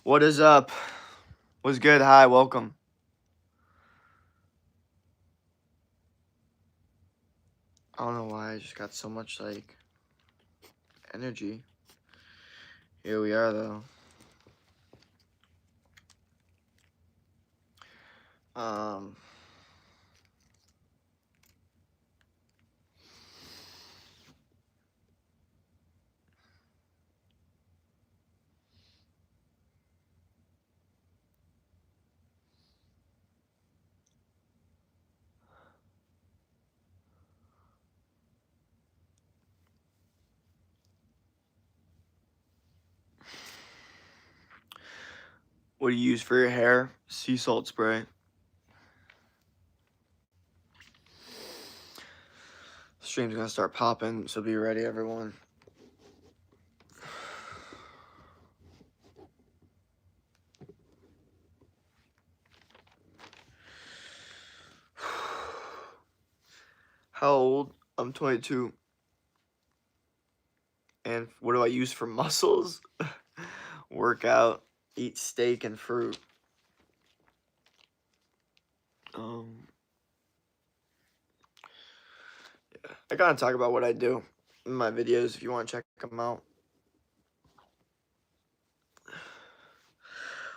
What is up? What's good? Hi, welcome. I don't know why I just got so much like energy. Here we are though. Um what do you use for your hair? Sea salt spray. Stream's gonna start popping, so be ready everyone. How old? I'm 22. And what do I use for muscles? Workout, eat steak and fruit. Yeah. I gotta talk about what I do in my videos if you want to check them out.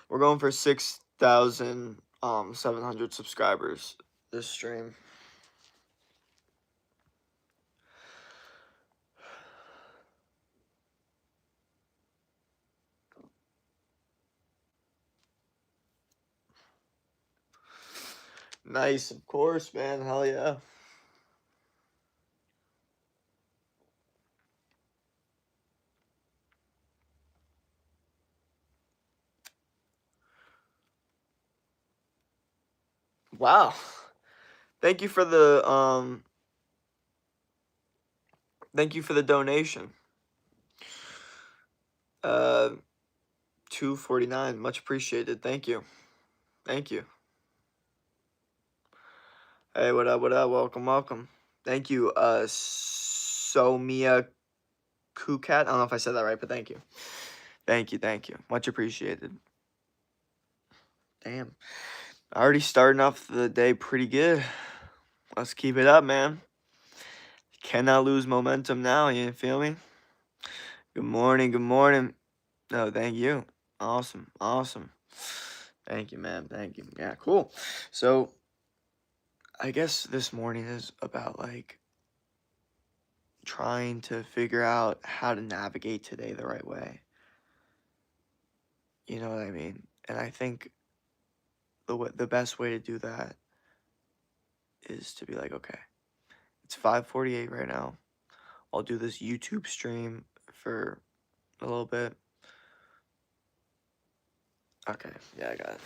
We're going for 6,700 subscribers this stream. Nice, of course, man. Hell yeah. Wow. Thank you for the donation. 249. Much appreciated. Thank you. Thank you. Hey, what up, what up? Welcome, welcome. Thank you, Somia Kukat. I don't know if I said that right, but thank you. Thank you, thank you. Much appreciated. Damn. Already starting off the day pretty good. Let's keep it up, man. Cannot lose momentum now, you feel me? Good morning, good morning. No, thank you. Awesome, awesome. Thank you, man. Thank you. Yeah, cool. So, I guess this morning is about like trying to figure out how to navigate today the right way. You know what I mean? And I think the best way to do that is to be like, okay, it's 5:48 right now. I'll do this YouTube stream for a little bit. Okay, yeah, I got it.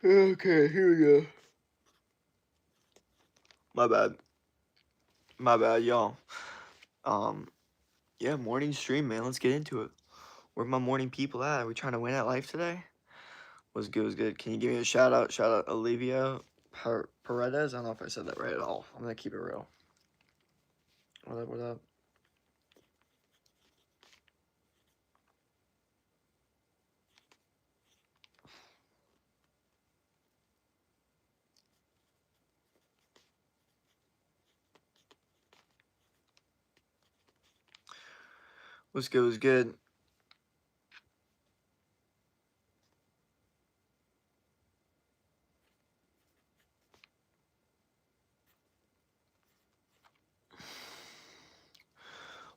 Okay, here we go. My bad. My bad, y'all. Yeah, morning stream, man. Let's get into it. Where my morning people at? Are we trying to win at life today? Was good, was good. Can you give me a shout out? Shout out Olivia Paredes. I don't know if I said that right at all. I'm gonna keep it real. What up, what up? What's good, was good.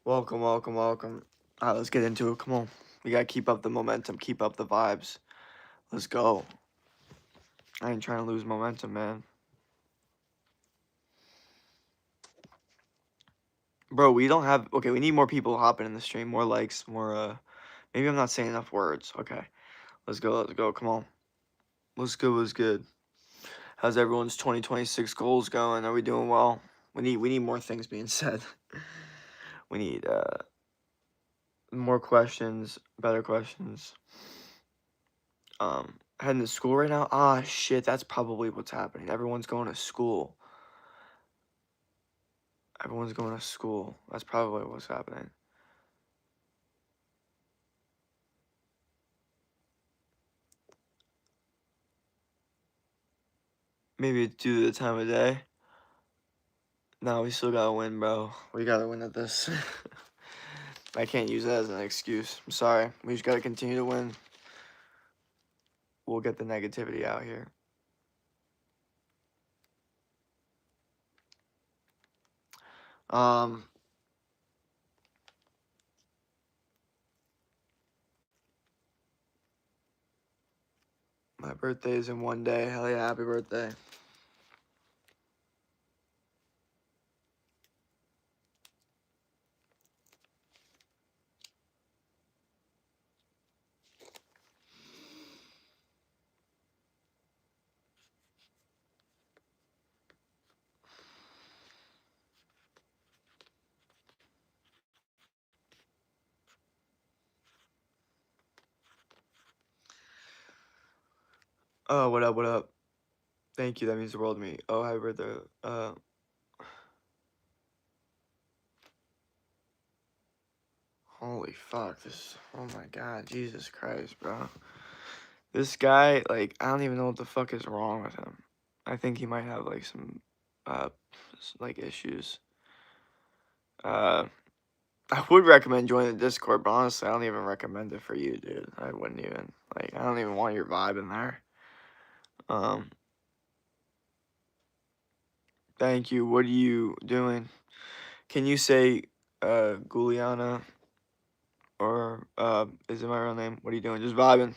Welcome, welcome, welcome. All right, let's get into it. Come on. We gotta keep up the momentum, keep up the vibes. Let's go. I ain't trying to lose momentum, man. Bro, we don't have... Okay, we need more people hopping in the stream. More likes, more, Maybe I'm not saying enough words. Okay. Let's go, let's go. Come on. What's good, what's good? How's everyone's 2026 goals going? Are we doing well? We need more things being said. We need, more questions, better questions. Heading to school right now? Ah, shit, that's probably what's happening. Everyone's going to school. Everyone's going to school. That's probably what's happening. Maybe it's due to the time of day. No, we still gotta win, bro. We gotta win at this. I can't use that as an excuse. I'm sorry. We just gotta continue to win. We'll get the negativity out here. My birthday is in one day. Hell yeah, happy birthday. Oh, what up, what up? Thank you, that means the world to me. Oh, happy birthday. Holy fuck, oh my god, Jesus Christ, bro. This guy, like, I don't even know what the fuck is wrong with him. I think he might have, like, some, uh, like, issues. I would recommend joining the Discord, but honestly, I don't even recommend it for you, dude. I wouldn't even, like, I don't even want your vibe in there. Thank you. What are you doing? Can you say, Guliana, or, is it my real name? What are you doing? Just vibing.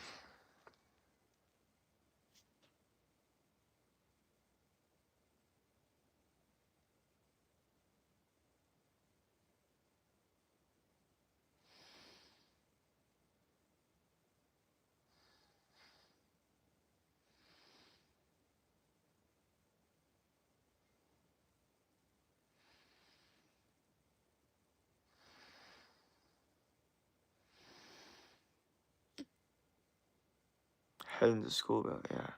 Heading to school, but yeah.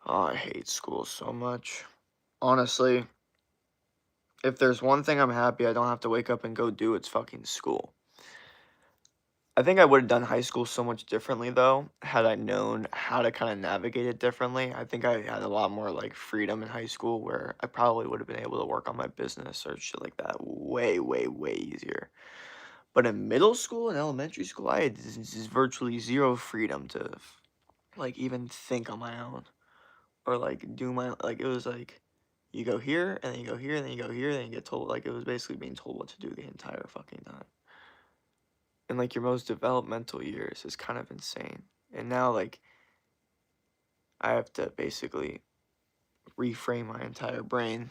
Oh, I hate school so much. Honestly, if there's one thing I'm happy I don't have to wake up and go do, it's fucking school. I think I would have done high school so much differently, though, had I known how to kind of navigate it differently. I think I had a lot more, like, freedom in high school where I probably would have been able to work on my business or shit like that way, way, way easier. But in middle school and elementary school, I had virtually zero freedom to, like, even think on my own. Or like do my, like, it was like you go here and then you go here and then you go here and then you get told, like, it was basically being told what to do the entire fucking time. And like your most developmental years is kind of insane. And now, like, I have to basically reframe my entire brain.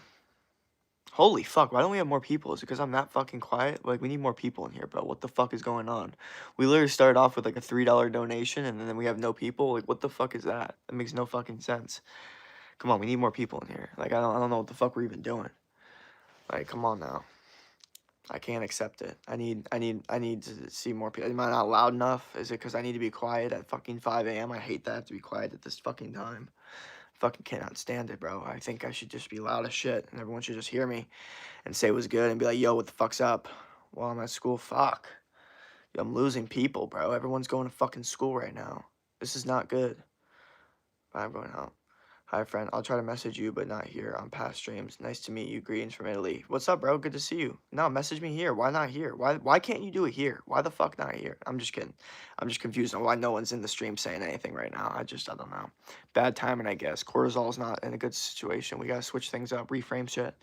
Holy fuck, why don't we have more people? Is it because I'm that fucking quiet? Like, we need more people in here, bro. What the fuck is going on? We literally started off with like a $3 donation and then we have no people. Like, what the fuck is that? That makes no fucking sense. Come on, we need more people in here. Like, I don't know what the fuck we're even doing. Like, come on now. I can't accept it. I need to see more people. Am I not loud enough? Is it because I need to be quiet at fucking 5 a.m.? I hate that I have to be quiet at this fucking time. Fucking cannot stand it, bro. I think I should just be loud as shit, and everyone should just hear me and say it was good and be like, yo, what the fuck's up? While I'm at school, fuck. Yo, I'm losing people, bro. Everyone's going to fucking school right now. This is not good. I'm going out. Hi, friend. I'll try to message you, but not here on past streams. Nice to meet you. Greetings from Italy. What's up, bro? Good to see you. No, message me here. Why not here? Why can't you do it here? Why the fuck not here? I'm just kidding. I'm just confused on why no one's in the stream saying anything right now. I don't know. Bad timing, I guess. Cortisol's not in a good situation. We gotta switch things up, reframe shit.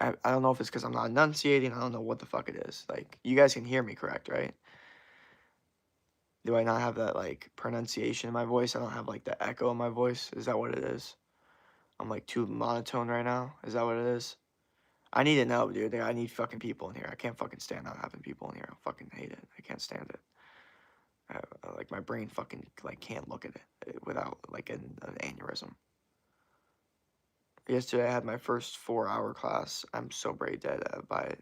I don't know if it's because I'm not enunciating. I don't know what the fuck it is. Like, you guys can hear me, correct, right? Do I not have that, like, pronunciation in my voice? I don't have, like, the echo in my voice? Is that what it is? I'm like too monotone right now. Is that what it is? I need to know, dude. I need fucking people in here. I can't fucking stand not having people in here. I fucking hate it. I can't stand it. Like, my brain fucking, like, can't look at it without, like, an aneurysm. Yesterday I had my first 4-hour class. I'm so brain dead by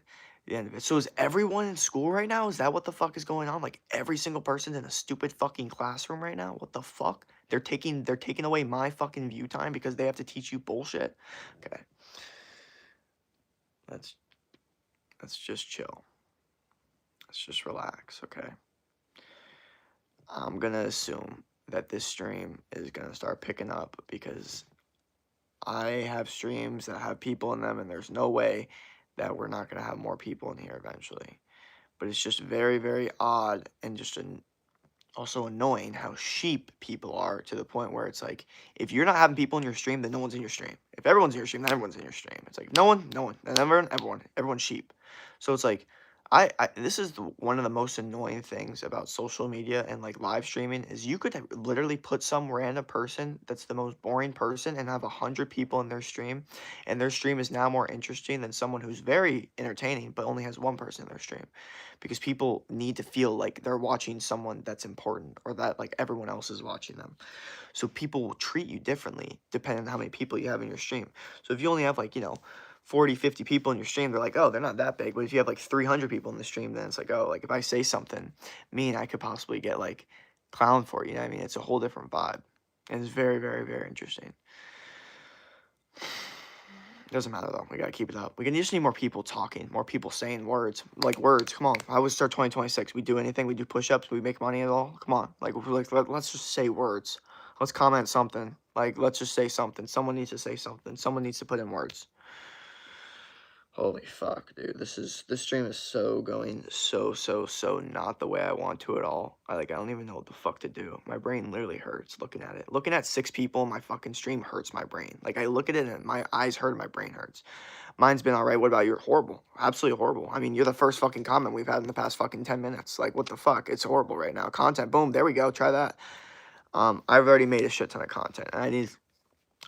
the end of it. So is everyone in school right now? Is that what the fuck is going on? Like every single person in a stupid fucking classroom right now? What the fuck? They're taking away my fucking view time because they have to teach you bullshit. Okay. Let's let's just chill. Let's just relax, okay? I'm gonna assume that this stream is gonna start picking up because I have streams that have people in them, and there's no way that we're not gonna have more people in here eventually. But it's just very, very odd and just also annoying how sheep people are to the point where it's like, if you're not having people in your stream, then no one's in your stream. If everyone's in your stream, then everyone's in your stream. It's like no one, and everyone's sheep. So it's like, this is one of the most annoying things about social media and like live streaming is you could literally put some random person that's the most boring person and have 100 people in their stream, and their stream is now more interesting than someone who's very entertaining but only has one person in their stream, because people need to feel like they're watching someone that's important or that like everyone else is watching them. So people will treat you differently depending on how many people you have in your stream. So if you only have like, 40, 50 people in your stream, they're like, oh, they're not that big. But if you have like 300 people in the stream, then it's like, oh, like if I say something mean, I could possibly get like clown for it, you know what I mean? It's a whole different vibe. And it's very, very, very interesting. Doesn't matter though. We gotta keep it up. We can just need more people talking, more people saying words. Like words. Come on. I would start 2026. We do anything. We do push-ups. We make money at all. Come on. Let's just say words. Let's comment something. Like let's just say something. Someone needs to say something. Someone needs to put in words. Holy fuck, dude. This stream is so going so not the way I want to at all. I don't even know what the fuck to do. My brain literally hurts looking at it. Looking at 6 people in my fucking stream hurts my brain. Like I look at it and my eyes hurt and my brain hurts. Mine's been alright. What about you? Horrible. Absolutely horrible. I mean, you're the first fucking comment we've had in the past fucking 10 minutes. Like what the fuck? It's horrible right now. Content, boom, there we go. Try that. I've already made a shit ton of content. And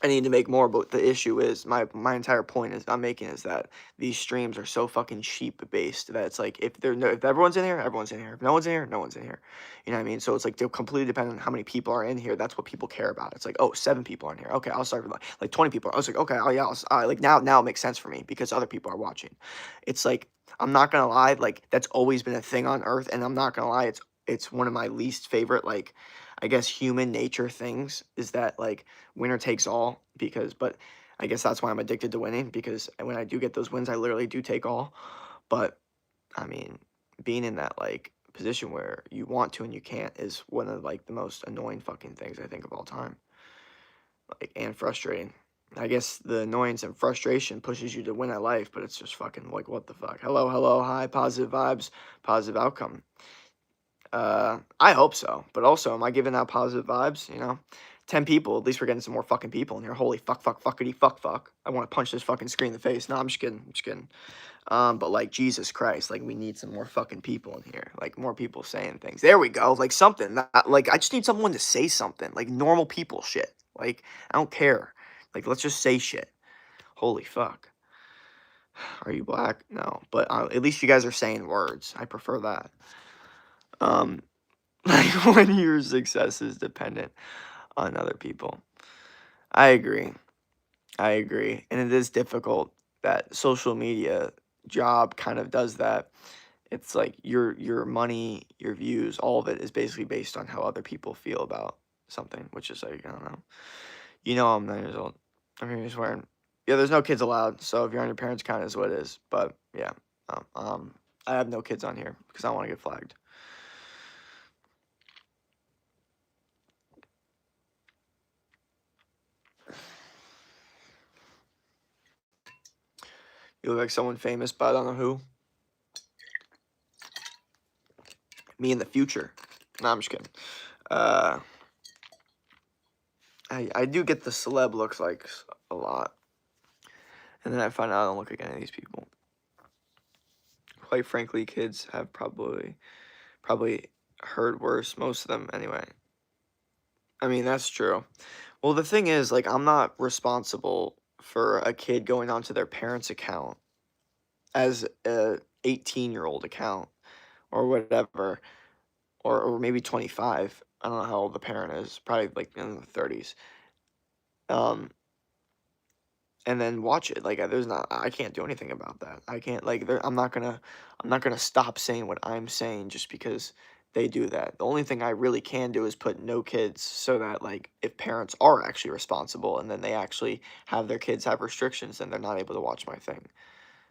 I need to make more, but the issue is my entire point is I'm making is that these streams are so fucking sheep based that it's like if if everyone's in here, everyone's in here. If no one's in here, no one's in here. You know what I mean? So it's like they're completely dependent on how many people are in here. That's what people care about. It's like, oh, 7 people are in here. Okay, I'll start with like 20 people. I was like, okay, oh yeah, like now it makes sense for me because other people are watching. It's like I'm not gonna lie, like that's always been a thing on Earth, and I'm not gonna lie, it's one of my least favorite like I guess human nature things is that like winner takes all but I guess that's why I'm addicted to winning because when I do get those wins, I literally do take all. But I mean, being in that like position where you want to and you can't is one of like the most annoying fucking things I think of all time. Like and frustrating. I guess the annoyance and frustration pushes you to win at life, but it's just fucking like what the fuck. Hello, hello, hi, positive vibes, positive outcome. I hope so. But also, am I giving out positive vibes? 10 people. At least we're getting some more fucking people in here. Holy fuck, fuck, fuckity, fuck, fuck. I want to punch this fucking screen in the face. No, I'm just kidding. I'm just kidding. But like, Jesus Christ, like, we need some more fucking people in here. Like, more people saying things. There we go. Like, something. Like, I just need someone to say something. Like, normal people shit. Like, I don't care. Like, let's just say shit. Holy fuck. Are you black? No. But at least you guys are saying words. I prefer that. Like when your success is dependent on other people. I agree. I agree. And it is difficult that social media job kind of does that. It's like your money, your views, all of it is basically based on how other people feel about something, which is like, I don't know. I'm 9 years old. I'm hearing you swearing. Yeah, there's no kids allowed, so if you're on your parents' account is what it is. But yeah. I have no kids on here because I don't want to get flagged. You look like someone famous, but I don't know who. Me in the future. No, I'm just kidding. I do get the celeb looks like a lot. And then I find out I don't look like any of these people. Quite frankly, kids have probably heard worse, most of them anyway. I mean, that's true. Well, the thing is, like, I'm not responsible for a kid going onto their parents' account as a 18-year-old account or whatever, or maybe 25. I don't know how old the parent is, probably like in the 30s. and then watch it. Like, I can't do anything about that. I can't, like, I'm not gonna stop saying what I'm saying just because they do that. The only thing I really can do is put no kids, so that, like, if parents are actually responsible and then they actually have their kids have restrictions, then they're not able to watch my thing.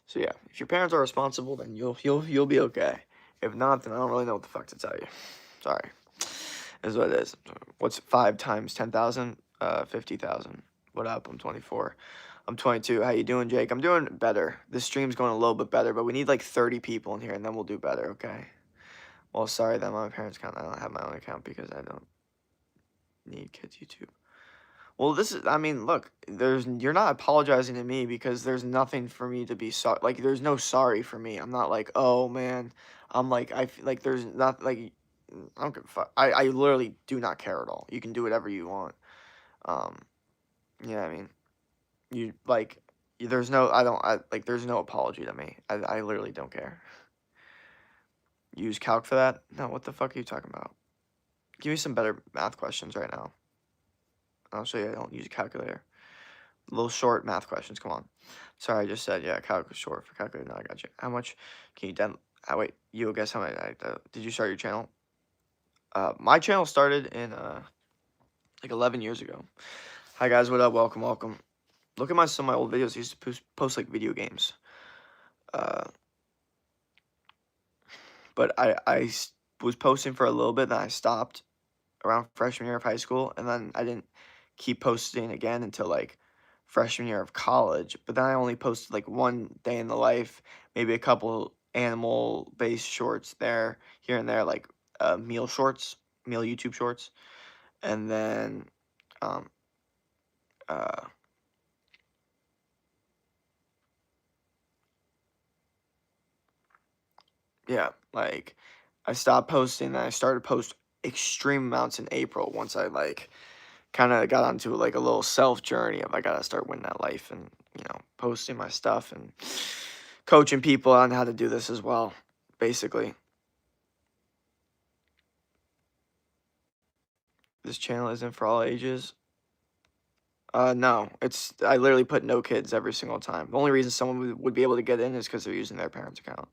So yeah, if your parents are responsible, then you'll be okay. If not, then I don't really know what the fuck to tell you. Sorry. Is what it is. What's 5 times 10,000? 50,000. What up? I'm 24. I'm 22. How you doing, Jake? I'm doing better. This stream's going a little bit better, but we need like 30 people in here, and then we'll do better, okay? Well, sorry that my parents' account. I don't have my own account because I don't need kids' YouTube. Well, I mean, look, you're not apologizing to me because there's nothing for me to be sorry. Like, there's no sorry for me. I'm not like, oh man, I'm like, I feel like there's not like, I don't give a fuck. I literally do not care at all. You can do whatever you want. Um, yeah, I mean, you like, there's no, there's no apology to me. I literally don't care. Use calc for that? No, what the fuck are you talking about? Give me some better math questions right now. I'll show you I don't use a calculator. Little short math questions, come on. Sorry, I just said, yeah, calc was short for calculator. No, I got you. How much can you wait, you'll guess how many, did you start your channel? My channel started in, like 11 years ago. Hi guys, what up? Welcome, welcome. Look at some of my old videos. I used to post like video games. But I was posting for a little bit, then I stopped around freshman year of high school, and then I didn't keep posting again until like freshman year of college. But then I only posted like one day in the life, maybe a couple animal based shorts there, here and there, like meal YouTube shorts, and then um uh yeah, like I stopped posting, and I started post extreme amounts in April once I like kind of got onto like a little self journey of I gotta start winning that life, and posting my stuff and coaching people on how to do this as well, basically. This channel isn't for all ages. No, I literally put no kids every single time. The only reason someone would be able to get in is because they're using their parents' account.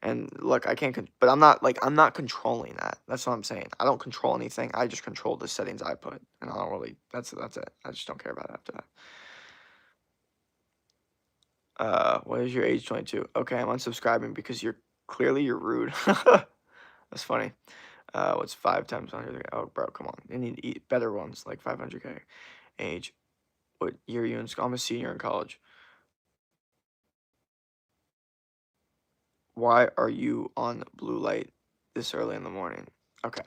And look, I can't, but I'm not controlling that. That's what I'm saying. I don't control anything. I just control the settings I put, and I don't really. That's it. I just don't care about it after that. What is your age? 22. Okay, I'm unsubscribing because you're rude. That's funny. What's 5 times 100? Oh, bro, come on. You need to eat better ones, like 500K. Age. What year are you in school? I'm a senior in college. Why are you on blue light this early in the morning? Okay.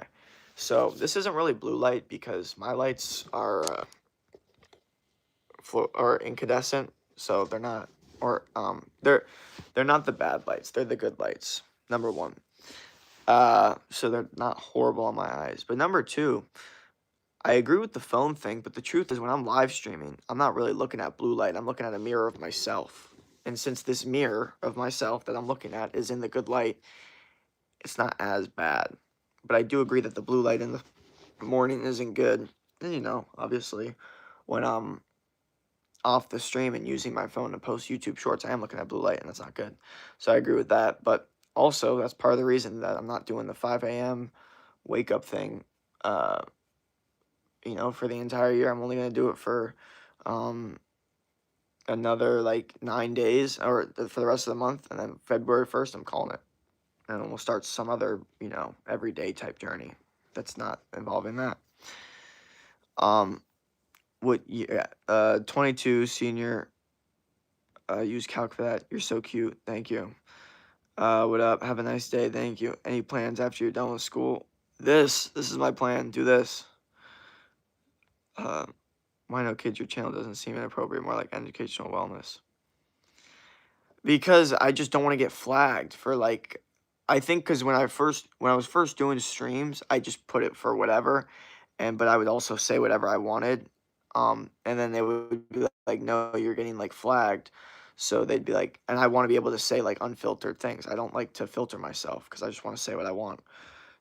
So this isn't really blue light because my lights are incandescent, so they're not, or they're not the bad lights. They're the good lights. Number one. So they're not horrible on my eyes. But number two, I agree with the phone thing, but the truth is when I'm live streaming, I'm not really looking at blue light. I'm looking at a mirror of myself. And since this mirror of myself that I'm looking at is in the good light, it's not as bad. But I do agree that the blue light in the morning isn't good. And obviously, when I'm off the stream and using my phone to post YouTube shorts, I am looking at blue light, and that's not good. So I agree with that. But also, that's part of the reason that I'm not doing the 5 a.m. wake up thing, for the entire year. I'm only going to do it for another like 9 days or for the rest of the month. And then February 1st, I'm calling it. And then we'll start some other, everyday type journey that's not involving that. What, yeah, 22 senior, use calc for that. You're so cute. Thank you. What up? Have a nice day. Thank you. Any plans after you're done with school? This is my plan. Do this. Why no kids? Your channel doesn't seem inappropriate. More like educational wellness. Because I just don't want to get flagged for like, I think because when I was first doing streams, I just put it for whatever, but I would also say whatever I wanted, and then they would be like, no, you're getting like flagged, so they'd be like, and I want to be able to say like unfiltered things. I don't like to filter myself because I just want to say what I want.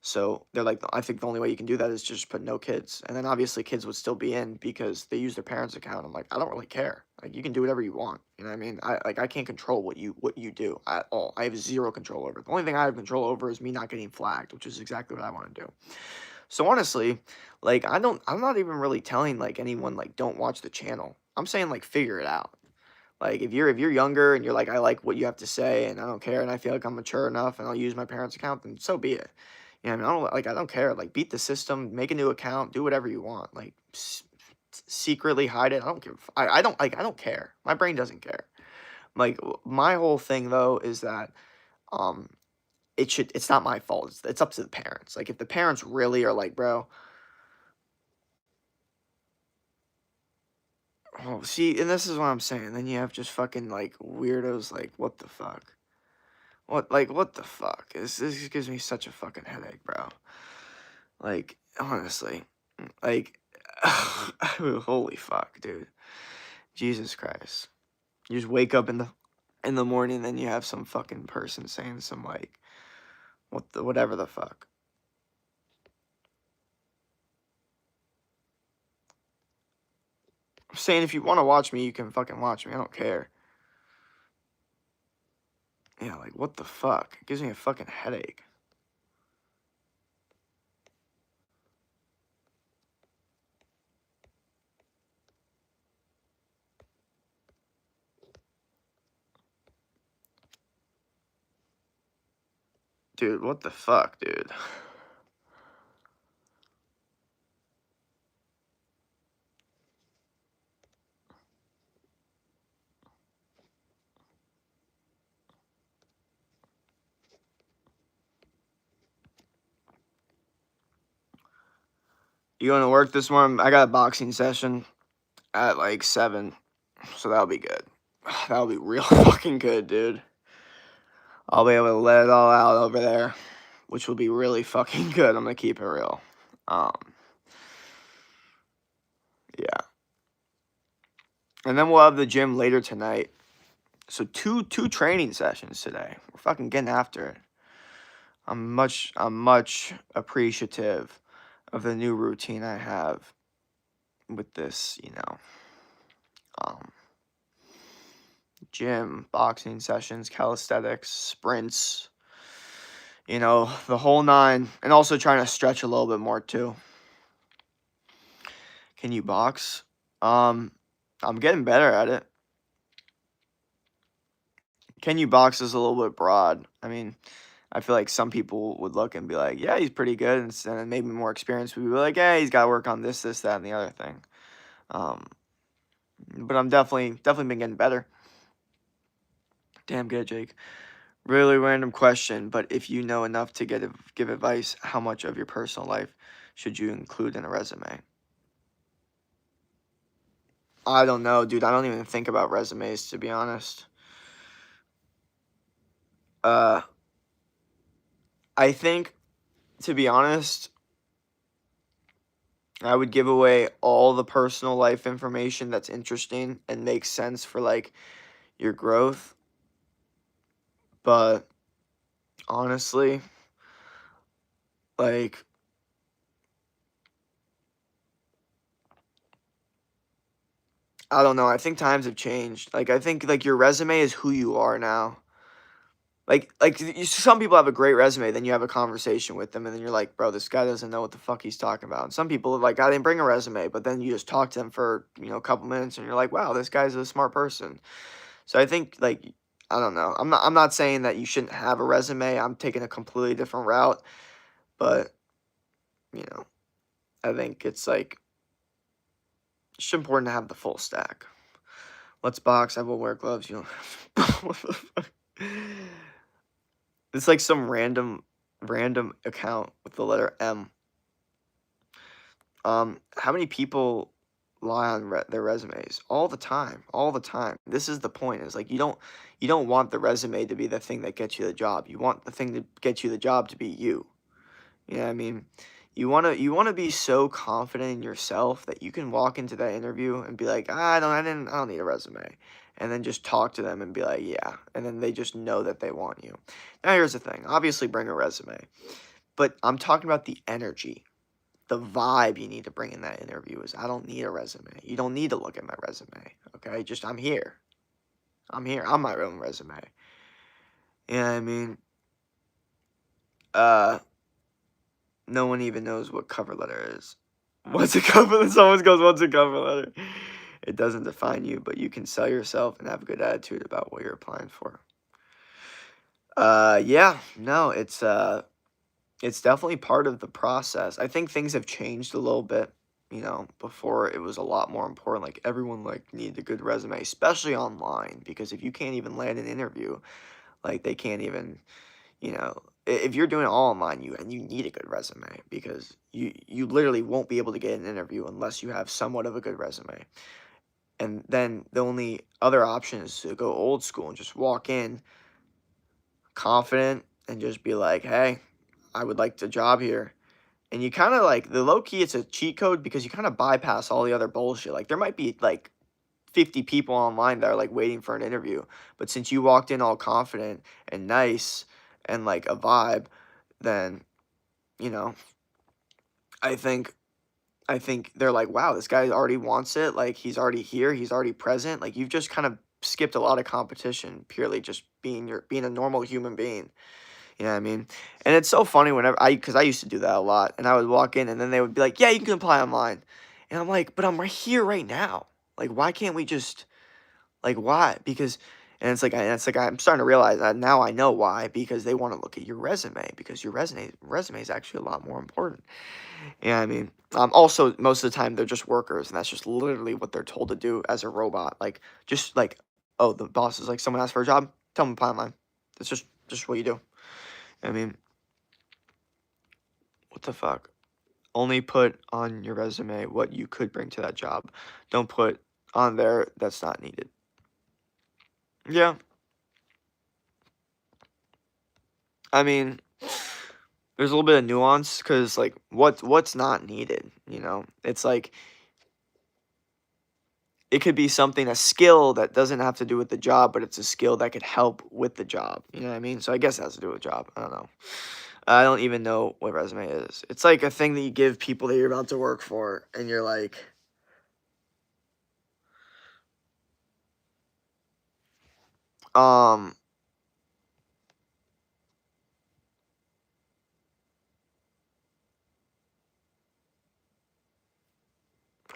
So they're like, I think the only way you can do that is just put no kids. And then obviously kids would still be in because they use their parents' account. I'm like, I don't really care. Like, you can do whatever you want. You know what I mean? I can't control what you do at all. I have zero control over it. The only thing I have control over is me not getting flagged, which is exactly what I want to do. So honestly, like, I'm not even really telling like anyone like don't watch the channel. I'm saying like figure it out. Like, if you're younger and you're like, I like what you have to say and I don't care and I feel like I'm mature enough and I'll use my parents' account, then so be it. You know, I mean, I don't care. Like, beat the system, make a new account, do whatever you want. Like, secretly hide it. I don't give. I don't care. My brain doesn't care. Like, my whole thing though is that um, it's not my fault. It's up to the parents. Like, if the parents really are like, bro, oh, see, and this is what I'm saying. Then you have just fucking like weirdos. Like, what the fuck? What the fuck? This gives me such a fucking headache, bro. Like, honestly, like, holy fuck, dude. Jesus Christ. You just wake up in the morning, then you have some fucking person saying some like, whatever the fuck. I'm saying if you want to watch me, you can fucking watch me. I don't care. Yeah, like, what the fuck? It gives me a fucking headache. Dude, what the fuck, dude? You going to work this morning? I got a boxing session at like 7, so that'll be good. That'll be real fucking good, dude. I'll be able to let it all out over there, which will be really fucking good. I'm gonna keep it real. Um, yeah. And then we'll have the gym later tonight. So two training sessions today. We're fucking getting after it. I'm much appreciative of the new routine I have with this, um, gym, boxing sessions, calisthenics, sprints, the whole nine, and also trying to stretch a little bit more too. Can you box? I'm getting better at it. Can you box is a little bit broad. I mean, I feel like some people would look and be like, yeah, he's pretty good, and then maybe more experienced would be like, yeah, he's got to work on this, that, and the other thing. But I'm definitely been getting better. Damn good, Jake. Really random question, but if you know enough to give advice, how much of your personal life should you include in a resume? I don't know, dude. I don't even think about resumes, to be honest. I think, to be honest, I would give away all the personal life information that's interesting and makes sense for like your growth. But honestly, like, I don't know. I think times have changed. Like, I think like your resume is who you are now. Some people have a great resume, then you have a conversation with them, and then you're like, bro, this guy doesn't know what the fuck he's talking about. And some people are like, I didn't bring a resume, but then you just talk to them for a couple minutes, and you're like, wow, this guy's a smart person. So I think like I don't know. I'm not saying that you shouldn't have a resume. I'm taking a completely different route, but you know, I think it's like it's just important to have the full stack. Let's box. I will wear gloves. What the fuck? It's like some random account with the letter M. How many people lie on their resumes all the time? All the time. This is the point. Is like you don't want the resume to be the thing that gets you the job. You want the thing that gets you the job to be you. You know what I mean? You wanna be so confident in yourself that you can walk into that interview and be like, I don't need a resume. And then just talk to them and be like, yeah. And then they just know that they want you. Now here's the thing. Obviously bring a resume. But I'm talking about the energy, the vibe you need to bring in that interview is I don't need a resume. You don't need to look at my resume. Okay? Just I'm here. I'm here. I'm my own resume. You know what I mean? Uh no one even knows what cover letter is. What's a cover letter? Someone goes, what's a cover letter? It doesn't define you, but you can sell yourself and have a good attitude about what you're applying for. Yeah, no, it's definitely part of the process. I think things have changed a little bit. You know, before it was a lot more important. Like everyone like needed a good resume, especially online, because if you can't even land an interview, like they can't even, you know, if you're doing it all online, you need a good resume because you literally won't be able to get an interview unless you have somewhat of a good resume. And then the only other option is to go old school and just walk in confident and just be like, "Hey, I would like the job here." And you kind of like the low key, it's a cheat code because you kind of bypass all the other bullshit. Like there might be like 50 people online that are like waiting for an interview, but since you walked in all confident and nice and like a vibe, then you know, I think I think they're like, wow, this guy already wants it. Like he's already here, he's already present. Like you've just kind of skipped a lot of competition purely just being a normal human being. You know what I mean? And it's so funny whenever because I used to do that a lot, and I would walk in, and then they would be like, "Yeah, you can apply online," and I'm like, "But I'm right here, right now. Like, why can't we just like why?" Because, and it's like I'm starting to realize that now I know why because they want to look at your resume because your resume is actually a lot more important. You know what I mean? Also, most of the time they're just workers, and that's just literally what they're told to do as a robot. Like, just like, oh, the boss is like, someone asked for a job, tell them to apply online. That's just what you do. I mean, what the fuck? Only put on your resume what you could bring to that job. Don't put on there that's not needed. Yeah. I mean, there's a little bit of nuance because like what's not needed, you know? It's like it could be something, a skill that doesn't have to do with the job, but it's a skill that could help with the job. You know what I mean? So I guess it has to do with job. I don't know. I don't even know what resume is. It's like a thing that you give people that you're about to work for, and you're like, um,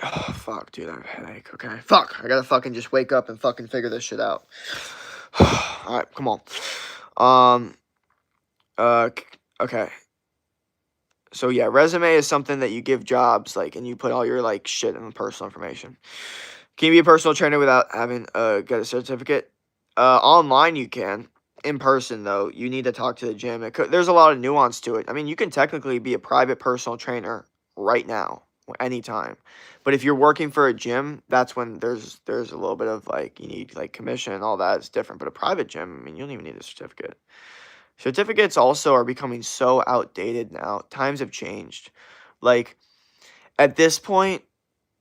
oh, fuck, dude, I have a headache. Okay, fuck, I gotta fucking just wake up and fucking figure this shit out. All right, come on. Um, okay. So yeah, resume is something that you give jobs like, and you put all your like shit and personal information. Can you be a personal trainer without having get a certificate? Online you can. In person though, you need to talk to the gym. There's a lot of nuance to it. I mean, you can technically be a private personal trainer right now, anytime. But if you're working for a gym, that's when there's a little bit of like you need like commission and all that. It's different. But a private gym, I mean, you don't even need a certificate. Certificates also are becoming so outdated now. Times have changed. Like at this point,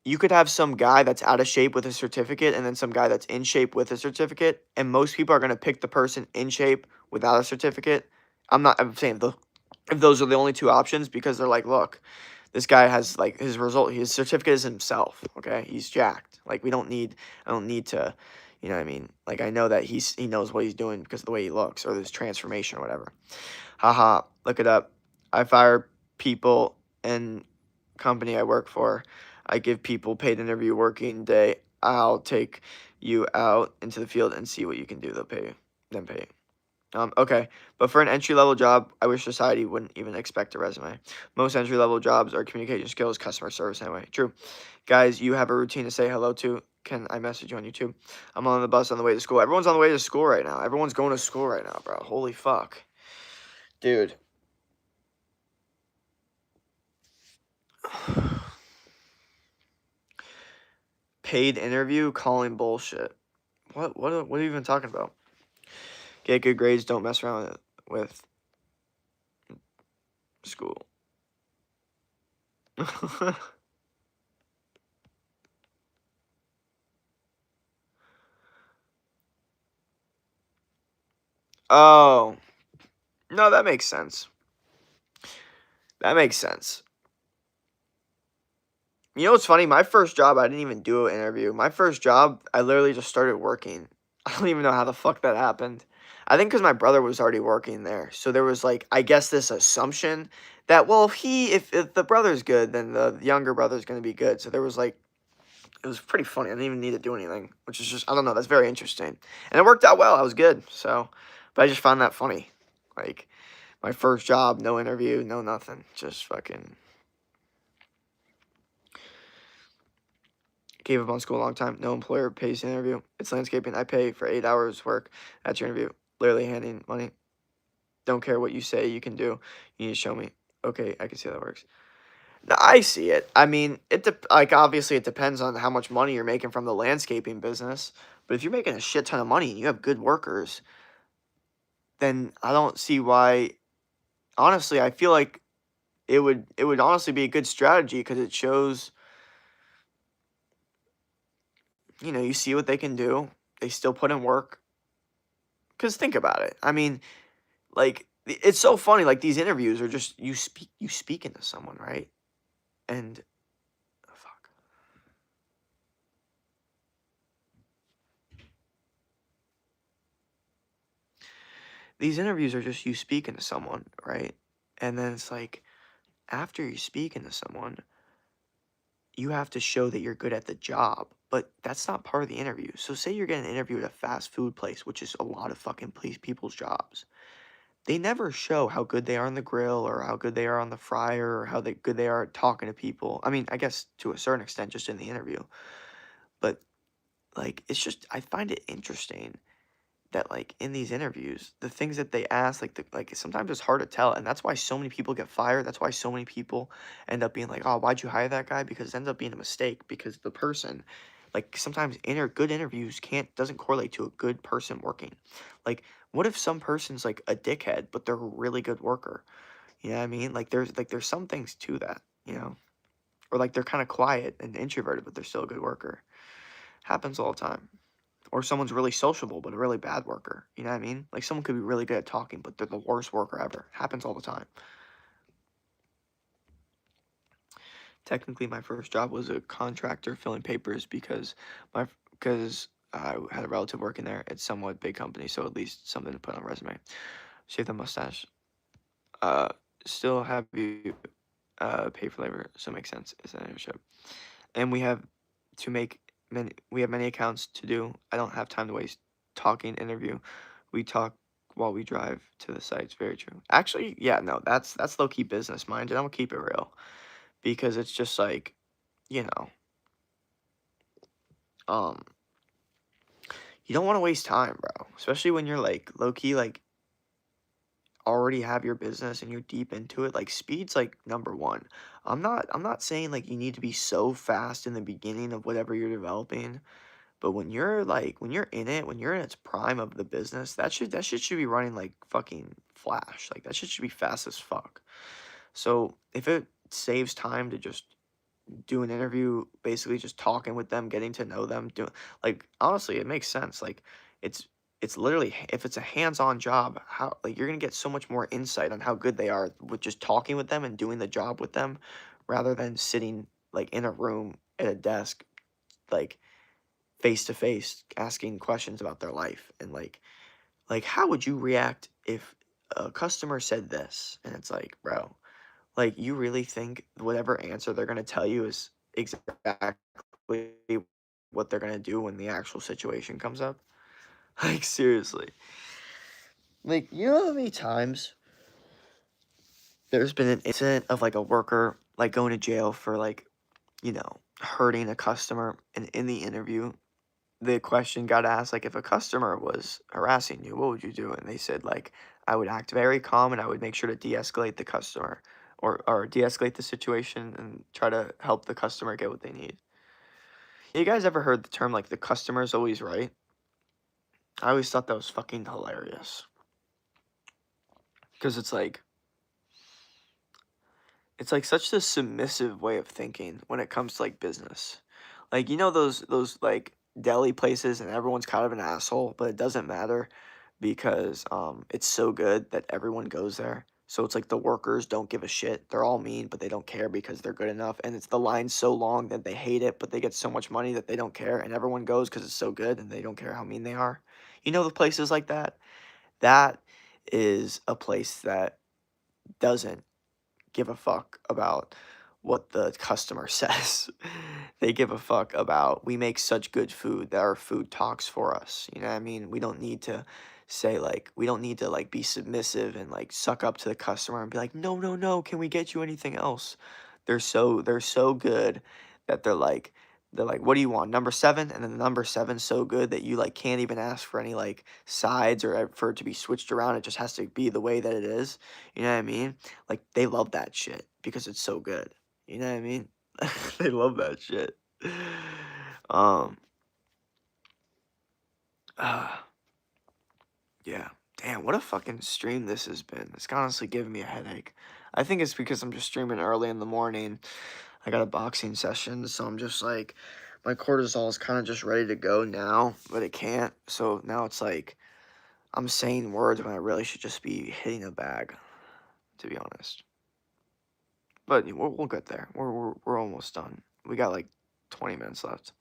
you could have some guy that's out of shape with a certificate and then some guy that's in shape with a certificate, and most people are going to pick the person in shape without a certificate. I'm saying if those are the only two options because they're like, look, this guy has like his certificate is himself, okay? He's jacked. Like I don't need to, you know what I mean? Like I know that he knows what he's doing because of the way he looks or this transformation or whatever. Haha, look it up. I fire people and company I work for. I give people paid interview working day. I'll take you out into the field and see what you can do. They'll pay you. Then pay you. Okay. But for an entry level job, I wish society wouldn't even expect a resume. Most entry level jobs are communication skills, customer service anyway. True. Guys, you have a routine to say hello to. Can I message you on YouTube? I'm on the bus on the way to school. Everyone's on the way to school right now. Everyone's going to school right now, bro. Holy fuck. Dude. Paid interview calling bullshit. What are you even talking about? Get good grades, don't mess around with school. Oh, no, that makes sense. That makes sense. You know what's funny? My first job, I didn't even do an interview. My first job, I literally just started working. I don't even know how the fuck that happened. I think because my brother was already working there. So there was like, I guess this assumption that, well, if the brother's good, then the younger brother's going to be good. So there was like, it was pretty funny. I didn't even need to do anything, which is just, I don't know, that's very interesting. And it worked out well. I was good. So, but I just found that funny. Like, my first job, no interview, no nothing. Just fucking gave up on school a long time. No employer pays the interview. It's landscaping. I pay for 8 hours work at your interview. Literally handing money. Don't care what you say you can do. You need to show me. Okay, I can see how that works. No, I see it. I mean, like obviously it depends on how much money you're making from the landscaping business. But if you're making a shit ton of money and you have good workers, then I don't see why. Honestly, I feel like it would honestly be a good strategy because it shows, you see what they can do. They still put in work. Because think about it. I mean, like it's so funny. Like these interviews are just you speak into someone, right? And fuck, these interviews are just you speaking to someone, right? And then it's like after you speak into someone, you have to show that you're good at the job. But that's not part of the interview. So say you're getting an interview at a fast food place, which is a lot of fucking people's jobs. They never show how good they are on the grill or how good they are on the fryer or how good they are at talking to people. I mean, I guess to a certain extent just in the interview. But like it's just I find it interesting that like in these interviews, the things that they ask, like sometimes it's hard to tell, and that's why so many people get fired. That's why so many people end up being like, "Oh, why'd you hire that guy?" Because it ends up being a mistake because the person, like sometimes good interviews doesn't correlate to a good person working. Like, what if some person's like a dickhead, but they're a really good worker? You know what I mean? Like there's some things to that, or like they're kind of quiet and introverted, but they're still a good worker. Happens all the time. Or someone's really sociable but a really bad worker. You know what I mean? Like someone could be really good at talking, but they're the worst worker ever. Happens all the time. Technically, my first job was a contractor filling papers because I had a relative working there. It's somewhat big company, so at least something to put on a resume. Shave the mustache. Uh, Still have you pay for labor, so it makes sense. It's an internship, and we have many accounts to do. I don't have time to waste talking interview. We talk while we drive to the sites. Very true. Actually, yeah, no, that's low key business minded. I'm gonna keep it real because it's just like, you know, um, you don't want to waste time, bro. Especially when you're like low key like already have your business and you're deep into it. Like speed's like number one. I'm not saying like you need to be so fast in the beginning of whatever you're developing. But when you're in it, when you're in its prime of the business, that shit should be running like fucking flash. Like that shit should be fast as fuck. So if it saves time to just do an interview, basically just talking with them, getting to know them, doing like honestly, it makes sense. Like it's it's literally if it's a hands-on job, how like you're gonna get so much more insight on how good they are with just talking with them and doing the job with them, rather than sitting like in a room at a desk, like face to face asking questions about their life and like how would you react if a customer said this and it's like bro, like you really think whatever answer they're going to tell you is exactly what they're going to do when the actual situation comes up? Like seriously, like you know how many times there's been an incident of like a worker like going to jail for like hurting a customer, and in the interview the question got asked, like, if a customer was harassing you, what would you do? And they said, like, I would act very calm and I would make sure to de-escalate the customer or de-escalate the situation and try to help the customer get what they need. You guys ever heard the term, like, the customer's always right? I always thought that was fucking hilarious. Because it's like such a submissive way of thinking when it comes to, like, business. Like, those, like, deli places and everyone's kind of an asshole, but it doesn't matter because it's so good that everyone goes there. So it's like the workers don't give a shit. They're all mean, but they don't care because they're good enough. And it's the line's so long that they hate it, but they get so much money that they don't care. And everyone goes because it's so good and they don't care how mean they are. You know the places like that? That is a place that doesn't give a fuck about what the customer says. They give a fuck about we make such good food that our food talks for us. You know what I mean? We don't need to say like we don't need to like be submissive and like suck up to the customer and be like, "No, no, no, can we get you anything else?" They're so good that they're like, "What do you want? Number 7?" And then the number 7's so good that you like can't even ask for any like sides or for it to be switched around. It just has to be the way that it is. You know what I mean? Like, they love that shit because it's so good. You know what I mean? They love that shit. Um, uh, yeah. Damn, what a fucking stream this has been. It's honestly giving me a headache. I think it's because I'm just streaming early in the morning. I got a boxing session, so I'm just like, my cortisol is kind of just ready to go now, but it can't. So now it's like, I'm saying words when I really should just be hitting a bag, to be honest. But we'll get there. We're almost done. We got like 20 minutes left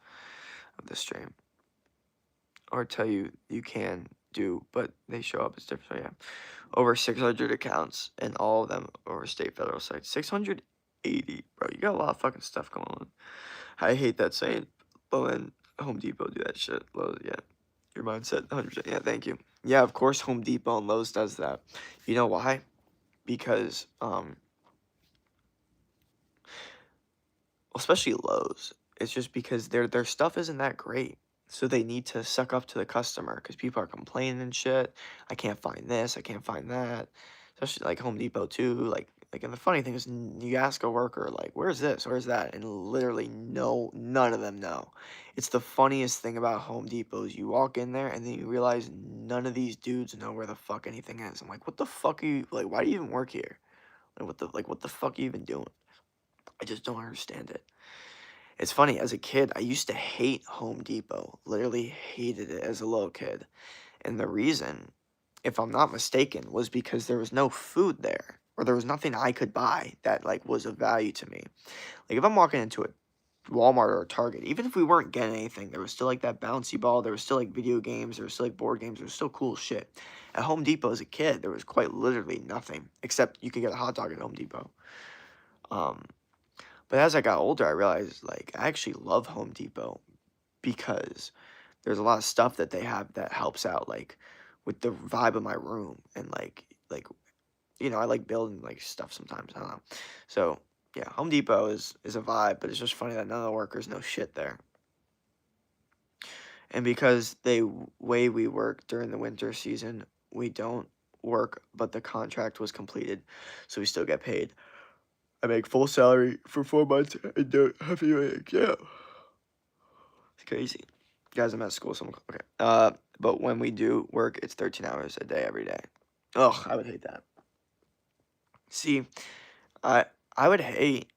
of the stream. Or tell you you can do, but they show up as different. So yeah, over 600 accounts and all of them over state federal sites. 680, bro. You got a lot of fucking stuff going on. I hate that saying. Low end Home Depot do that shit. Lowe's, yeah. Your mindset, 100%. Yeah, thank you. Yeah, of course Home Depot and Lowe's does that. You know why? Because especially Lowe's, it's just because their stuff isn't that great. So they need to suck up to the customer because people are complaining and shit. I can't find this, I can't find that. Especially like Home Depot too. And the funny thing is, you ask a worker like, "Where's this? Where's that?" And literally none of them know. It's the funniest thing about Home Depot is you walk in there and then you realize none of these dudes know where the fuck anything is. I'm like, what the fuck are you like? Why do you even work here? What the fuck are you even doing? I just don't understand it. It's funny, as a kid, I used to hate Home Depot. Literally hated it as a little kid. And the reason, if I'm not mistaken, was because there was no food there. Or there was nothing I could buy that like was of value to me. Like if I'm walking into a Walmart or a Target, even if we weren't getting anything, there was still like that bouncy ball, there was still like video games, there was still like board games, there was still cool shit. At Home Depot as a kid, there was quite literally nothing. Except you could get a hot dog at Home Depot. But as I got older, I realized like I actually love Home Depot because there's a lot of stuff that they have that helps out like with the vibe of my room and I like building like stuff sometimes. I don't know. So yeah, Home Depot is a vibe, but it's just funny that none of the workers know shit there. And because way we work during the winter season, we don't work, but the contract was completed, so we still get paid. I make full salary for 4 months and don't have any wage. Yeah. It's crazy. Guys, I'm at school, so okay. But when we do work, it's 13 hours a day every day. Ugh, I would hate that. See, I I would hate.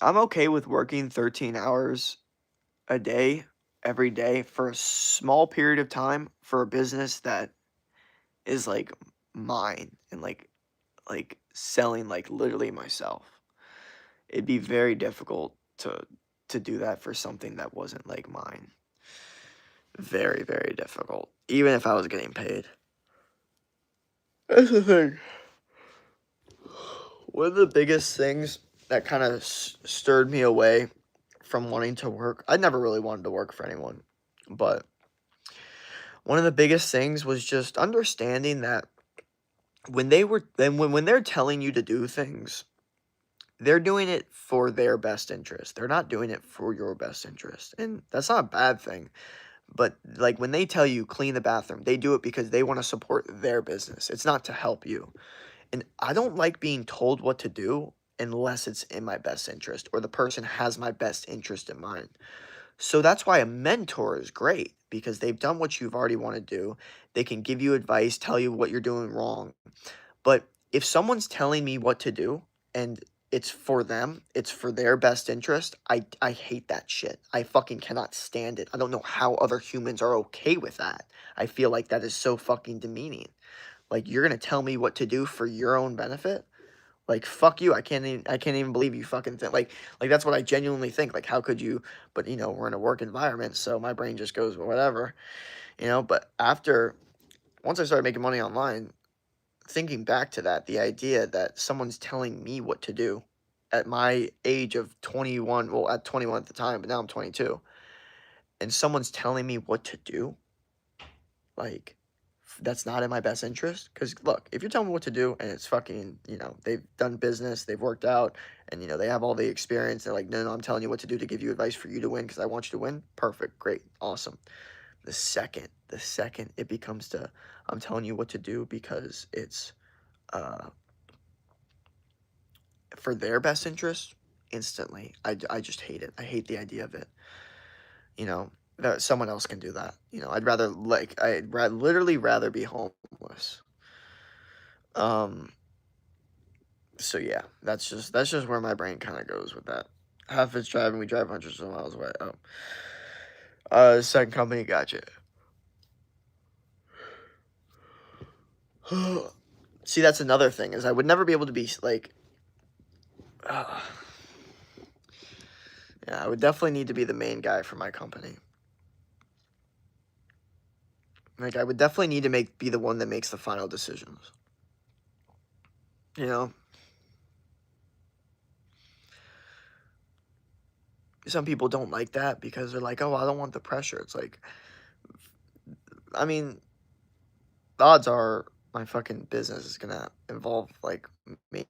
I'm okay with working 13 hours a day every day for a small period of time for a business that is like mine and like selling like literally myself. It'd be very difficult to do that for something that wasn't like mine. Very, very difficult. Even if I was getting paid. That's the thing. One of the biggest things that kind of stirred me away from wanting to work, I never really wanted to work for anyone, but one of the biggest things was just understanding that when they're telling you to do things, they're doing it for their best interest. They're not doing it for your best interest. And that's not a bad thing. But like when they tell you clean the bathroom, they do it because they want to support their business. It's not to help you. And I don't like being told what to do unless it's in my best interest or the person has my best interest in mind. So that's why a mentor is great because they've done what you've already want to do. They can give you advice, tell you what you're doing wrong. But if someone's telling me what to do and it's for them, it's for their best interest, I hate that shit. I fucking cannot stand it. I don't know how other humans are okay with that. I feel like that is so fucking demeaning. Like, you're gonna tell me what to do for your own benefit? Like, fuck you. I can't even believe you fucking think like that's what I genuinely think. Like, how could you? But we're in a work environment, so my brain just goes whatever. But once I started making money online, thinking back to that, the idea that someone's telling me what to do at my age of 21, well, at 21 at the time, but now I'm 22, and someone's telling me what to do, like, that's not in my best interest. Because, look, if you're telling me what to do and it's fucking, they've done business, they've worked out, and, they have all the experience, they're like, no, no, I'm telling you what to do to give you advice for you to win because I want you to win. Perfect. Great. Awesome. The second it becomes I'm telling you what to do because it's uh, for their best interest, instantly, I just hate it. I hate the idea of it. That someone else can do that. I'd literally rather be homeless. Um, so yeah, that's just where my brain kind of goes with that. Half it's driving, we drive hundreds of miles away. Second company, gotcha. See, that's another thing is I would never be able to be like, yeah, I would definitely need to be the main guy for my company. Like, I would definitely need to be the one that makes the final decisions. Some people don't like that because they're like, oh, I don't want the pressure. It's like, I mean, the odds are my fucking business is gonna involve like me.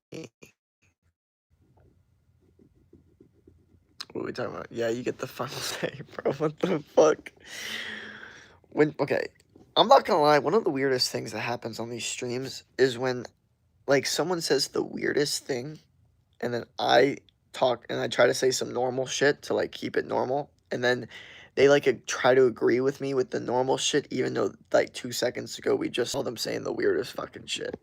What are we talking about? Yeah, you get the final say, bro. What the fuck? Okay, I'm not gonna lie. One of the weirdest things that happens on these streams is when, like, someone says the weirdest thing, and then I talk and I try to say some normal shit to like keep it normal, and then they like try to agree with me with the normal shit, even though like 2 seconds ago we just saw them saying the weirdest fucking shit.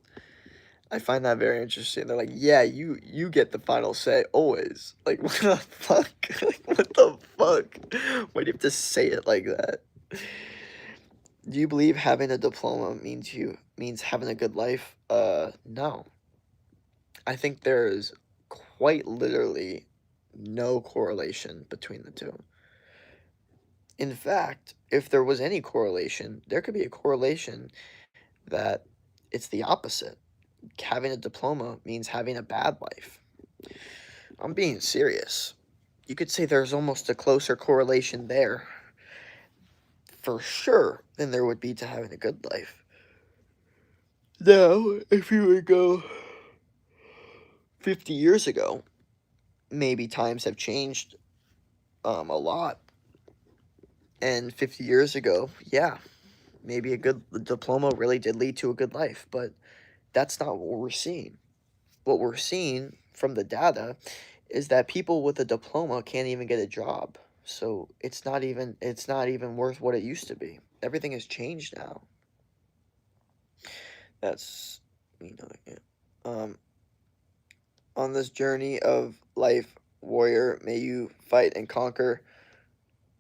I find that very interesting. They're like, yeah, you get the final say always. Like, what the fuck? Like, what the fuck? Why do you have to say it like that? Do you believe having a diploma means having a good life? No. I think there is quite literally no correlation between the two. In fact, if there was any correlation, there could be a correlation that it's the opposite. Having a diploma means having a bad life. I'm being serious. You could say there's almost a closer correlation there, for sure, than there would be to having a good life. Now, if you would go 50 years ago, maybe times have changed a lot. And 50 years ago, yeah, maybe a good diploma really did lead to a good life, but that's not what we're seeing. What we're seeing from the data is that people with a diploma can't even get a job. So it's not even worth what it used to be. Everything has changed now. That's yeah. On this journey of life, warrior, may you fight and conquer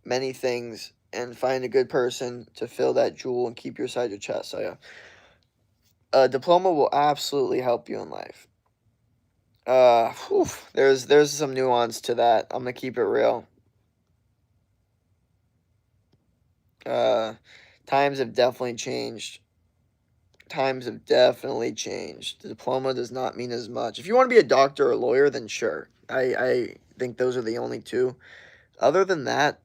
many things and find a good person to fill that jewel and keep you inside your chest. So yeah, a diploma will absolutely help you in life. There's some nuance to that. I'm gonna keep it real. Times have definitely changed. Times have definitely changed. The diploma does not mean as much. If you want to be a doctor or a lawyer, then sure. I think those are the only two. Other than that,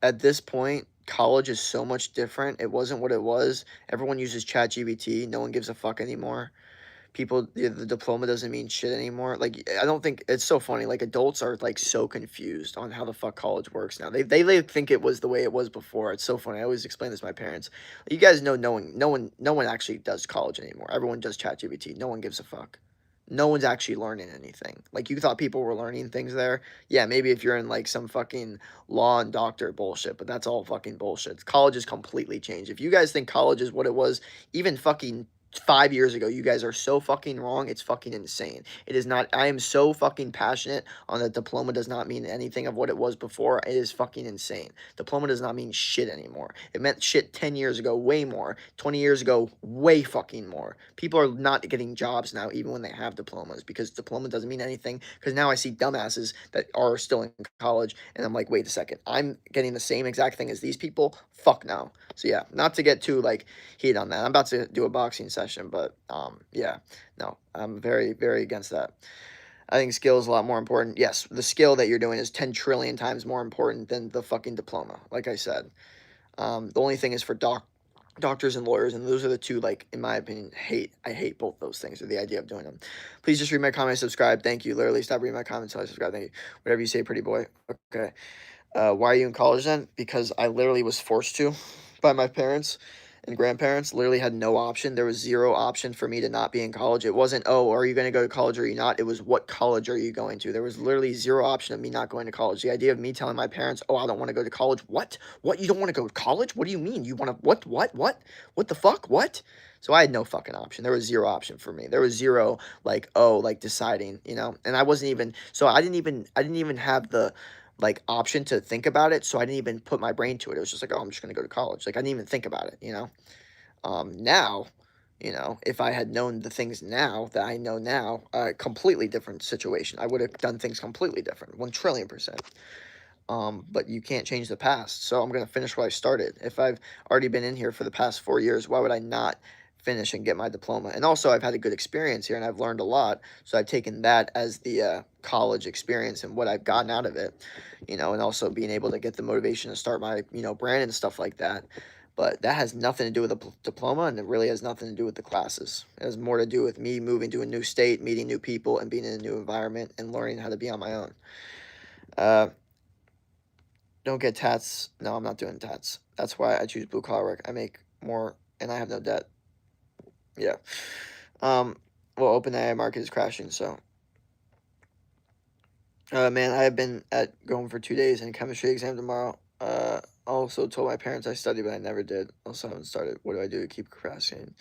at this point, college is so much different. It wasn't what it was. Everyone uses ChatGPT. No one gives a fuck anymore. The diploma doesn't mean shit anymore. Like, I don't think it's so funny. Like, adults are like so confused on how the fuck college works now. They think it was the way it was before. It's so funny. I always explain this to my parents. You guys know, no one actually does college anymore. Everyone does ChatGPT. No one gives a fuck. No one's actually learning anything. Like, you thought people were learning things there. Yeah, maybe if you're in like some fucking law and doctor bullshit, but that's all fucking bullshit. College is completely changed. If you guys think college is what it was even fucking 5 years ago. You guys are so fucking wrong. It's fucking insane. It is not. I am so fucking passionate on that diploma does not mean anything of what it was before. It is fucking insane. Diploma does not mean shit anymore. It meant shit 10 years ago, way more. 20 years ago, way fucking more. People are not getting jobs now, even when they have diplomas, because diploma doesn't mean anything. Because now I see dumbasses that are still in college, and I'm like, wait a second. I'm getting the same exact thing as these people? Fuck no. So yeah, not to get too, like, heat on that. I'm about to do a boxing session, but yeah, no, I'm very, very against that. I think skill is a lot more important. Yes, the skill that you're doing is 10 trillion times more important than the fucking diploma, like I said. The only thing is for doctors and lawyers, and those are the two, like, in my opinion, I hate both those things, or the idea of doing them. Please just read my comments, subscribe. Thank you. Literally, stop reading my comments until I subscribe. Thank you. Whatever you say, pretty boy. Okay. Why are you in college then? Because I literally was forced to by my parents and grandparents. Literally had no option. There was zero option for me to not be in college. It wasn't, oh, are you going to go to college or are you not? It was, what college are you going to? There was literally zero option of me not going to college. The idea of me telling my parents, oh, I don't want to go to college. What? What? You don't want to go to college? What do you mean? You want to, what the fuck? What? So I had no fucking option. There was zero option for me. There was zero, like, oh, like, deciding, and I wasn't even, so I didn't even have the, like, option to think about it, so I didn't even put my brain to it. It was just like, oh, I'm just gonna go to college. Like, I didn't even think about it. Now, if I had known the things now that I know now, completely different situation. I would have done things completely different, 1 trillion%. But you can't change the past, so I'm gonna finish what I started. If I've already been in here for the past 4 years, why would I not finish and get my diploma? And also, I've had a good experience here, and I've learned a lot, so I've taken that as the college experience and what I've gotten out of it, and also being able to get the motivation to start my, brand and stuff like that. But that has nothing to do with the diploma, and it really has nothing to do with the classes. It has more to do with me moving to a new state, meeting new people, and being in a new environment, and learning how to be on my own. Don't get tats. No, I'm not doing tats. That's why I choose blue collar work. I make more, and I have no debt. Yeah. Well, open AI market is crashing, so. Man, I have been at going for 2 days and chemistry exam tomorrow. Also told my parents I studied, but I never did. Also haven't started. What do I do to keep procrastinating?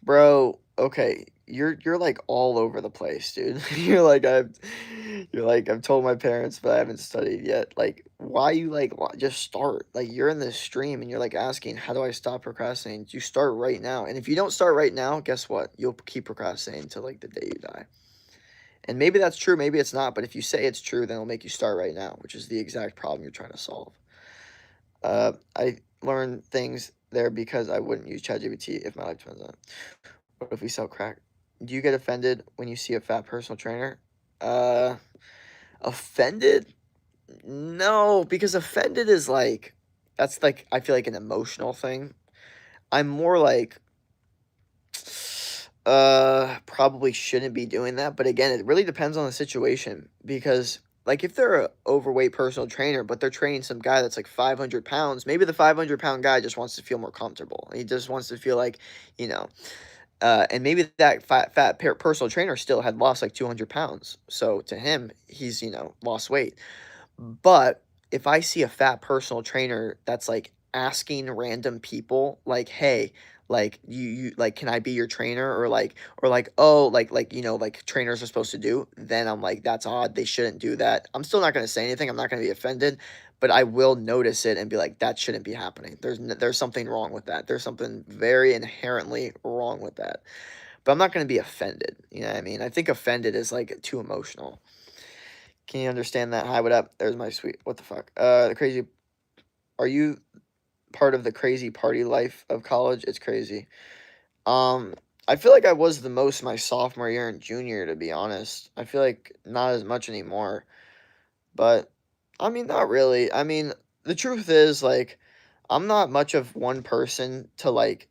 Bro, okay, you're like all over the place, dude. I've told my parents, but I haven't studied yet. Like, why you like just start? Like, you're in this stream and you're like asking, how do I stop procrastinating? You start right now, and if you don't start right now, guess what? You'll keep procrastinating until like the day you die. And maybe that's true, maybe it's not. But if you say it's true, then it'll make you start right now, which is the exact problem you're trying to solve. I learned things there because I wouldn't use ChatGPT if my life depends on it. What if we sell crack? Do you get offended when you see a fat personal trainer? Uh, Offended? No, because offended is like, that's like, I feel like an emotional thing. I'm more like, probably shouldn't be doing that. But again, it really depends on the situation, because like if they're a overweight personal trainer, but they're training some guy that's like 500 pounds, maybe the 500-pound guy just wants to feel more comfortable. He just wants to feel like, you know, and maybe that fat personal trainer still had lost like 200 pounds. So to him, he's, lost weight. But if I see a fat personal trainer that's like asking random people like, "Hey, like you like can I be your trainer?" or like, "Oh, like trainers are supposed to do," then I'm like, that's odd. They shouldn't do that. I'm still not going to say anything. I'm not going to be offended, but I will notice it and be like, that shouldn't be happening. There's something wrong with that. There's something very inherently wrong with that. But I'm not going to be offended. You know what I mean? I think offended is like too emotional. Can you understand that? Hi, what up? There's my sweet. What the fuck? The crazy. Are you part of the crazy party life of college? It's crazy. I feel like I was the most my sophomore year and junior, to be honest. I feel like not as much anymore. But I mean, not really. I mean, the truth is, like, I'm not much of one person to like,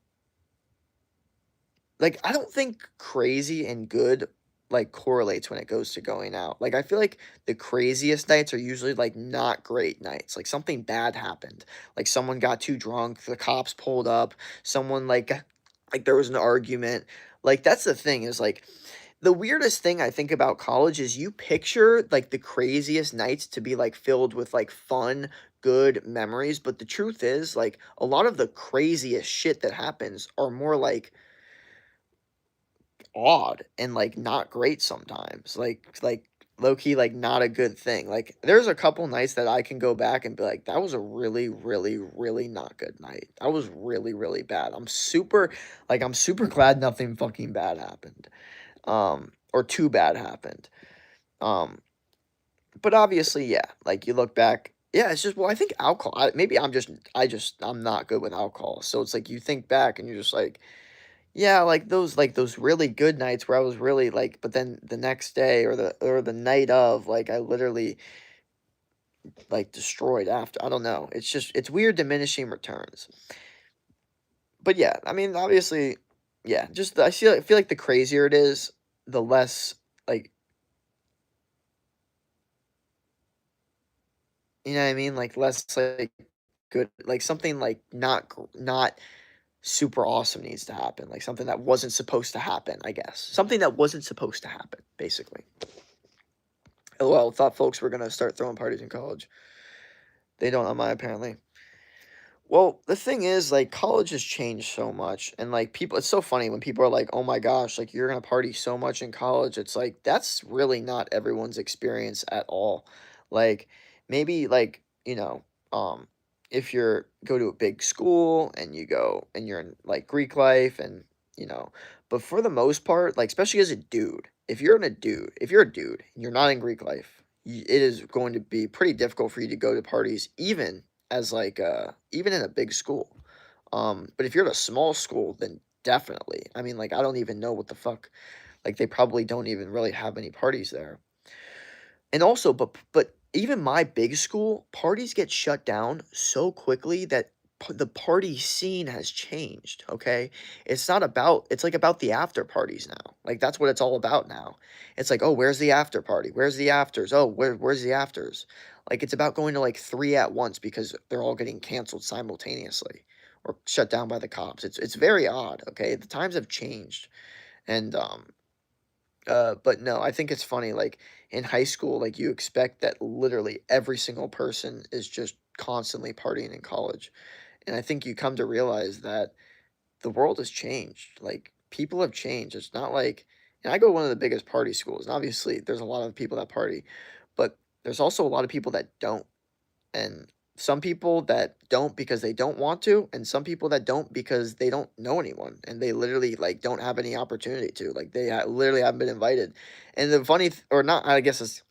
I don't think crazy and good, like, correlates when it goes to going out. Like, I feel like the craziest nights are usually, like, not great nights. Like, something bad happened. Like, someone got too drunk, the cops pulled up, someone, like, there was an argument. Like, that's the thing is, like, the weirdest thing I think about college is you picture, like, the craziest nights to be, like, filled with, like, fun, good memories, but the truth is, like, a lot of the craziest shit that happens are more, odd and like not great sometimes. Like low key like not a good thing. Like there's a couple nights that I can go back and be like that was a really really really not good night. That was really really bad. I'm super glad nothing fucking bad happened. Or too bad happened. Um but obviously yeah, like you look back yeah, it's just well I think alcohol maybe I'm not good with alcohol. So it's like you think back and you're just like yeah, like those really good nights where I was really like but then the next day or the night of, like I literally like destroyed after. I don't know. It's just it's weird diminishing returns. But yeah, I mean obviously yeah, just I feel like the crazier it is, the less like you know what I mean? Like less like good like something like not super awesome needs to happen. Like something that wasn't supposed to happen, I guess. Something that wasn't supposed to happen, basically. LOL, thought folks were gonna start throwing parties in college. They don't on my apparently. Well, the thing is, like, college has changed so much, and like people, it's so funny when people are like, "Oh my gosh, like you're gonna party so much in college." It's like that's really not everyone's experience at all. Like, maybe like um, if you're go to a big school and you go and you're in like Greek life and but for the most part, like especially as a dude, if you're a dude and you're not in Greek life, it is going to be pretty difficult for you to go to parties even as like even in a big school. But if you're at a small school, then definitely. I mean, like I don't even know what the fuck. Like they probably don't even really have any parties there. And also, but even my big school, parties get shut down so quickly that the party scene has changed, okay? It's like about the after parties now. Like that's what it's all about now. It's like, "Oh, where's the after party? Where's the afters? Oh, where's the afters?" Like it's about going to like 3 at once because they're all getting canceled simultaneously or shut down by the cops. It's very odd, okay? The times have changed. And but no, I think it's funny, like, in high school, like, you expect that literally every single person is just constantly partying in college, and I think you come to realize that the world has changed, like, people have changed, it's not like and I go to one of the biggest party schools, and obviously, there's a lot of people that party, but there's also a lot of people that don't. And some people that don't because they don't want to, and some people that don't because they don't know anyone and they literally like don't have any opportunity to. Like they literally haven't been invited. And the or not, I guess it's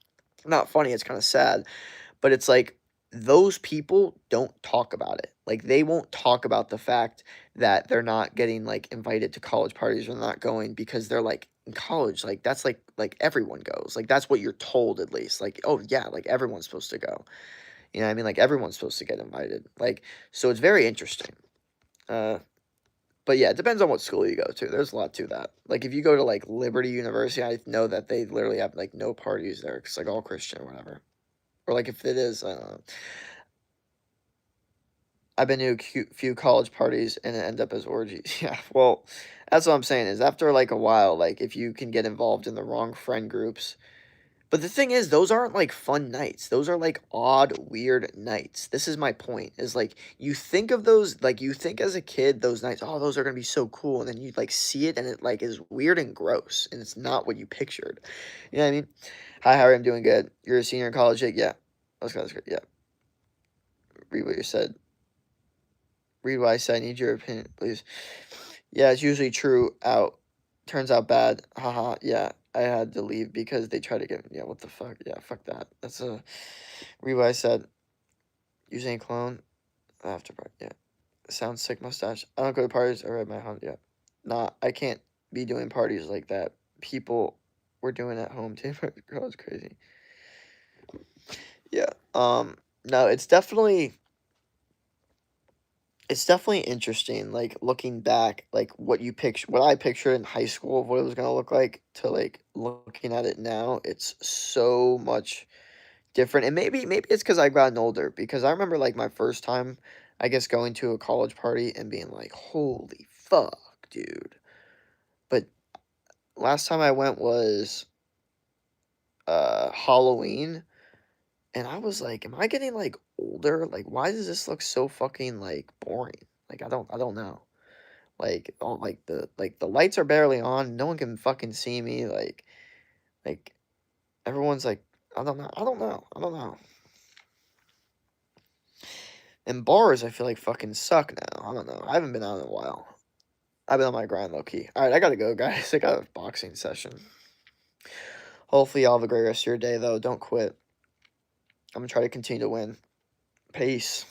not funny. It's kind of sad, but it's like those people don't talk about it. Like they won't talk about the fact that they're not getting like invited to college parties or not going because they're like in college. Like that's like everyone goes. Like that's what you're told at least. Like oh yeah, like everyone's supposed to go. You know what I mean? Like, everyone's supposed to get invited. Like, so it's very interesting. Uh, but yeah, it depends on what school you go to. There's a lot to that. Like, if you go to, like, Liberty University, I know that they literally have, like, no parties there. It's, like, all Christian or whatever. Or, like, if it is, I don't know. I've been to a few college parties and it end up as orgies. Yeah, well, that's what I'm saying is after, like, a while, like, if you can get involved in the wrong friend groups. But the thing is, those aren't like fun nights. Those are like odd, weird nights. This is my point. Is like you think of those, like you think as a kid, those nights, oh, those are gonna be so cool, and then you like see it, and it like is weird and gross, and it's not what you pictured. You know what I mean? Hi, Harry. I'm doing good. You're a senior in college, Jake? Yeah. That's good. Yeah. Read what you said. Read what I said. I need your opinion, please. Yeah, it's usually true. Out. Turns out bad. Haha. Yeah. I had to leave because they tried to get. Yeah. What the fuck? Yeah. Fuck that. That's a. Read what I said. Using a clone after party. Yeah. Sounds sick mustache. I don't go to parties. I read my hunt. Yeah. Nah, I can't be doing parties like that. People were doing at home too. Girl, it's crazy. Yeah. No, it's definitely interesting, like looking back, like what I pictured in high school of what it was gonna look like to like looking at it now, it's so much different. And maybe it's because I've gotten older because I remember like my first time, I guess, going to a college party and being like, holy fuck, dude. But last time I went was Halloween and I was like, am I getting like older? Like why does this look so fucking like boring? Like I don't know. Like, oh, the lights are barely on. No one can fucking see me. Like everyone's like, I don't know. I don't know. I don't know. And bars, I feel like fucking suck now. I don't know. I haven't been out in a while. I've been on my grind low key. All right, I gotta go, guys. I got a boxing session. Hopefully, y'all have a great rest of your day, though. Don't quit. I'm gonna try to continue to win. Peace.